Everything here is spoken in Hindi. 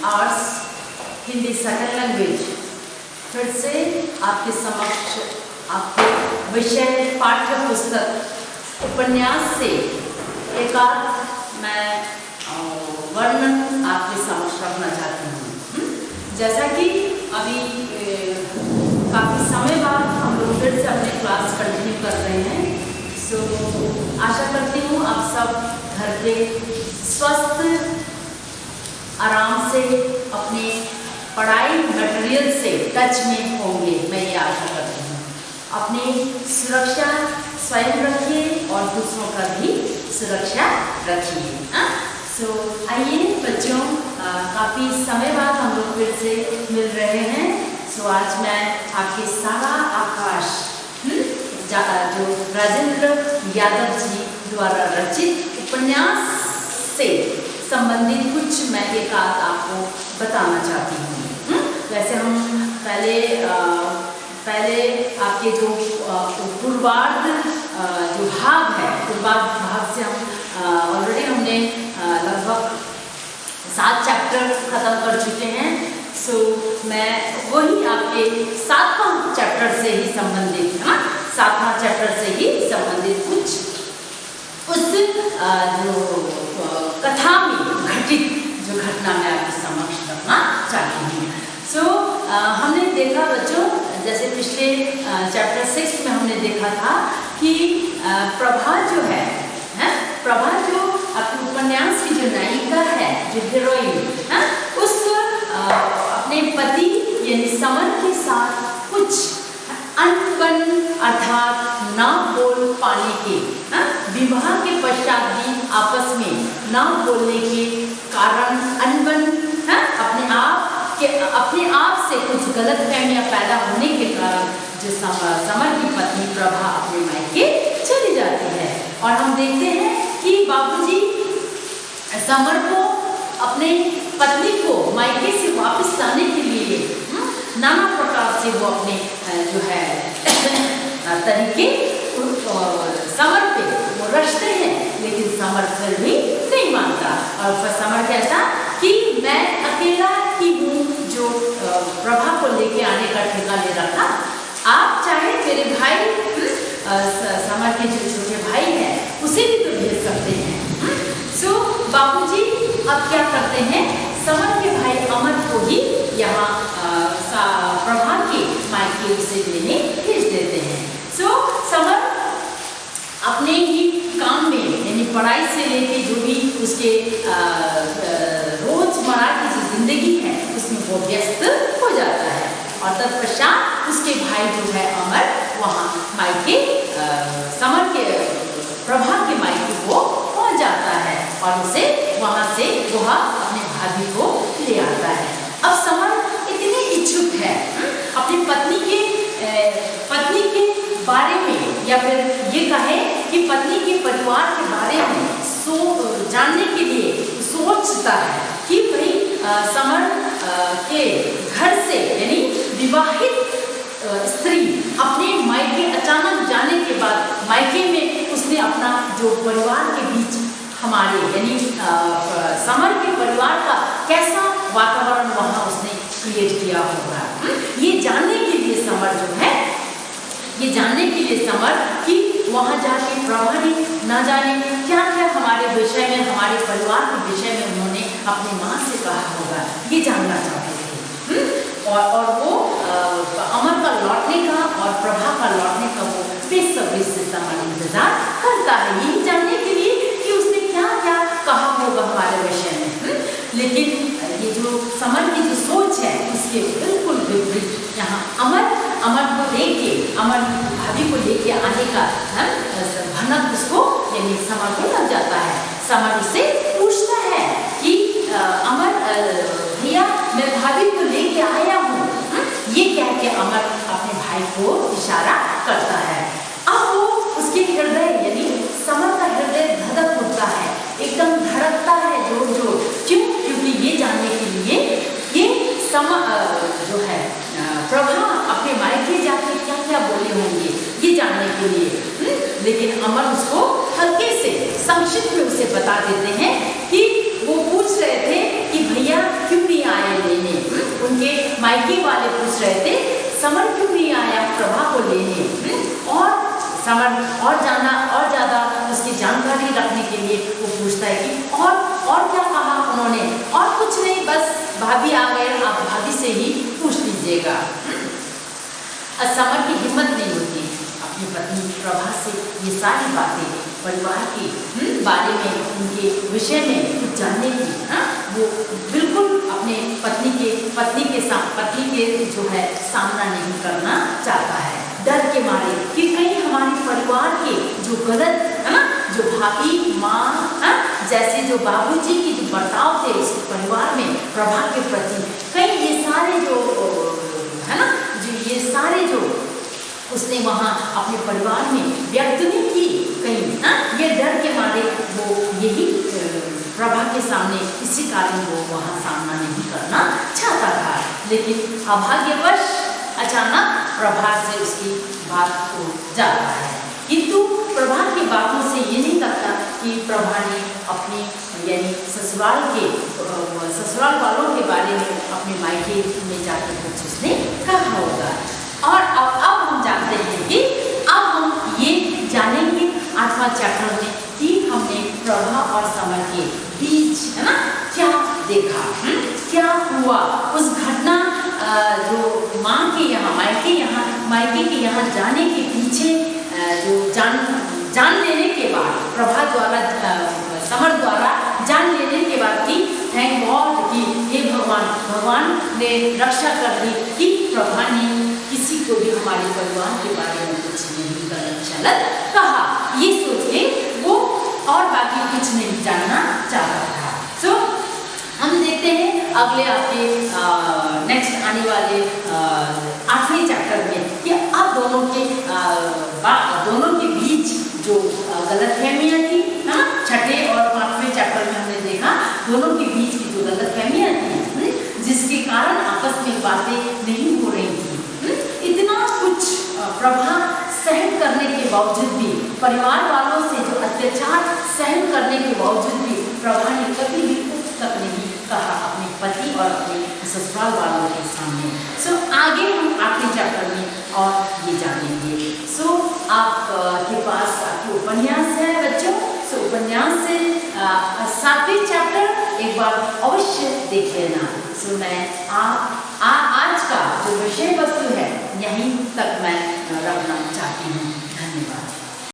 आर्ट्स हिंदी सेकंड लैंग्वेज फिर से आपके समक्ष आपके विषय पाठ्य पुस्तक उपन्यास से एक मैं वर्णन आपके समक्ष रखना चाहती हूँ। जैसा कि अभी काफ़ी समय बाद हम लोग फिर से अपने क्लास कंटिन्यू कर रहे हैं, सो आशा करती हूँ आप सब घर पे स्वस्थ आराम से अपने पढ़ाई मटेरियल से टच में होंगे, मैं ये आशा करती हूँ। अपनी सुरक्षा स्वयं रखिए और दूसरों का भी सुरक्षा रखिए। सो आइए बच्चों, काफ़ी समय बाद हम लोग फिर से मिल रहे हैं। सो आज मैं आपके सारा आकाश जो राजेंद्र यादव जी द्वारा रचित उपन्यास से संबंधित कुछ मैं एक आपको बताना चाहती हूँ। वैसे हम पहले आपके जो पूर्वार्ध जो भाग है, पूर्वार्ध भाग से हम ऑलरेडी हमने लगभग 7 चैप्टर खत्म कर चुके हैं। सो मैं वही आपके 7वां चैप्टर से ही संबंधित 7वां चैप्टर से ही संबंधित कुछ उस जो कथा में घटित जो घटना मैं आपके समक्ष रखना चाहती हूँ। सो हमने देखा बच्चों, जैसे पिछले चैप्टर 6 में हमने देखा था कि प्रभा जो है प्रभा जो अपने उपन्यास की जो नायिका है, जो हीरोइन उस अपने पति यानी समर के साथ कुछ अनबन अर्थात ना बोल पाने के विवाह के पश्चात भी आपस में ना बोलने के कारण अनबन अपने आप से कुछ गलत फहमियाँ पैदा होने के कारण जो समर की पत्नी प्रभा अपने मायके चली जाती है। और हम देखते हैं कि बाबूजी समर को अपने पत्नी को मायके से वापस लाने के लिए नाना प्रकार से वो अपने जो है तरीके समर पे वो रचते हैं, लेकिन समर फिर भी नहीं मानता। और समर कहता कि मैं अकेला ही हूँ जो प्रभा को लेके आने का ठेका ले रखा, आप चाहे मेरे भाई समर के जो छोटे भाई हैं उसे भी तो भेज सकते हैं। सो बाबूजी अब क्या करते हैं, समर के भाई अमर को ही यहाँ प्रभा के मायके उसे लेने भेज देते हैं। सो समर अपने ही काम में यानी पढ़ाई से लेके जो भी उसके रोजमर्रा की जो जिंदगी है उसमें वो व्यस्त हो जाता है। और तत्पश्चात उसके भाई जो है अमर वहाँ मायके समर के प्रभा के मायके वो पहुँच जाता है और उसे वहाँ से वह अपने भाभी को ले आता है। अब समर इतनी इच्छुक है अपनी पत्नी के बारे में, या फिर ये कहे कि पत्नी के परिवार के बारे में जानने के लिए सोचता है कि भाई समर के घर से यानी विवाहित स्त्री अपने मायके अचानक जाने के बाद मायके में उसने अपना जो परिवार के बीच हमारे यानी समर के परिवार का कैसा वातावरण वहाँ उसने क्रिएट किया होगा, ये जानने के लिए समर जो है ये जानने के लिए समर कि वहाँ जाके प्रभा ने न जाने क्या क्या हमारे विषय में, हमारे परिवार के विषय में उन्होंने अपनी माँ से कहा होगा, ये जानना चाहते थे। और वो अमर का लौटने का और प्रभा का लौटने का वो बेसब्री से समर इंतजार करता है, यही जानने के लिए कि उसने क्या क्या कहा होगा हमारे विषय में। लेकिन ये जो समर की जो सोच है उसके बिल्कुल विपरीत यहाँ अमर को लेके, अमर भाभी को लेके आने का भनक उसको यानी समर को लग जाता है। समर उससे पूछता है कि अमर भैया मैं भाभी को लेके आया हूँ, ये कह के अमर अपने भाई को इशारा करता है। अब वो उसके हृदय यानी समर का हृदय धड़क उठता है, एकदम धड़कता है जोर जोर। क्यों? क्योंकि ये जानने के लिए ये जो है प्रभा अपने मायके जाके क्या क्या बोले होंगे ये जानने के लिए। लेकिन अमर उसको हल्के से संक्षिप्त में उसे बता देते हैं कि वो पूछ रहे थे कि भैया क्यों नहीं आए मायके वाले पूछ रहे थे समर क्यों नहीं आया प्रभा को लेने, और समर और ज़्यादा उसकी जानकारी रखने के लिए वो पूछता है कि और क्या कहा उन्होंने, और कुछ नहीं, बस भाभी आ गए, आप भाभी से ही पूछ लीजिएगा। समर की हिम्मत नहीं होती अपनी पत्नी प्रभा से ये सारी बातें परिवार के बारे में, उनके विषय में कुछ जानने की। वो बिल्कुल अपने पत्नी के जो है सामना नहीं करना चाहता है, डर के मारे कि कहीं हमारे परिवार के जो गलत है ना, जो भाभी माँ जैसे जो बाबूजी की जो बर्ताव थे इस परिवार में प्रभा के प्रति, कहीं ये सारे जो है ना, ये सारे जो उसने वहाँ अपने परिवार में व्यक्त नहीं की, कहीं ये डर के मारे वो यही प्रभा के सामने इसी कारण वो वहाँ सामना नहीं करना चाहता था। लेकिन अभाग्यवश अचानक प्रभा से उसकी बात हो जाता है, किंतु प्रभा की बातों से ये नहीं लगता कि प्रभा ने अपनी यानी ससुराल वालों के बारे में अपने मायके में जाकर कुछ उसने कहा होगा। और अब हम जानते हैं कि अब हम ये जानेंगे 8वां चैप्टर में कि हमने प्रभा और समर के बीच है ना क्या देखा, क्या हुआ, उस घटना जो माँ के यहाँ मायके के यहाँ जाने के पीछे जो जान लेने के बाद प्रभा द्वारा समर द्वारा जान लेने के बाद कि थैंक गॉड कि हे भगवान ने रक्षा कर दी कि प्रभा ने किसी को भी हमारे परिवार के बारे में कुछ नहीं गलत कहा, ये सोच के वो और बाकी कुछ नहीं जानना चाहता था। सो हम देखते हैं अगले आपके नेक्स्ट आने वाले 8वें चैप्टर में कि अब दोनों के बीच जो गलतफहमियां थी ना, 6ठे और 5वें चैप्टर में हमने देखा दोनों के बीच की जो गलतफहमियां थी जिसके कारण आपस में बातें नहीं हो रही थी। इतना कुछ प्रभा सहन करने के बावजूद भी, परिवार वालों से जो अत्याचार सहन करने के बावजूद भी प्रभा ने कभी भी कुछ तक नहीं कहा अपने पति और अपने ससुराल वालों के सामने। सो आगे हम 8वें चैप्टर में और ये जानेंगे। सो आपके पास आपके उपन्यास है बच्चों, सो उपन्यास से 7वें चैप्टर एक बार अवश्य देख लेना। सो मैं आज का जो विषय वस्तु है यहीं तक मैं रखना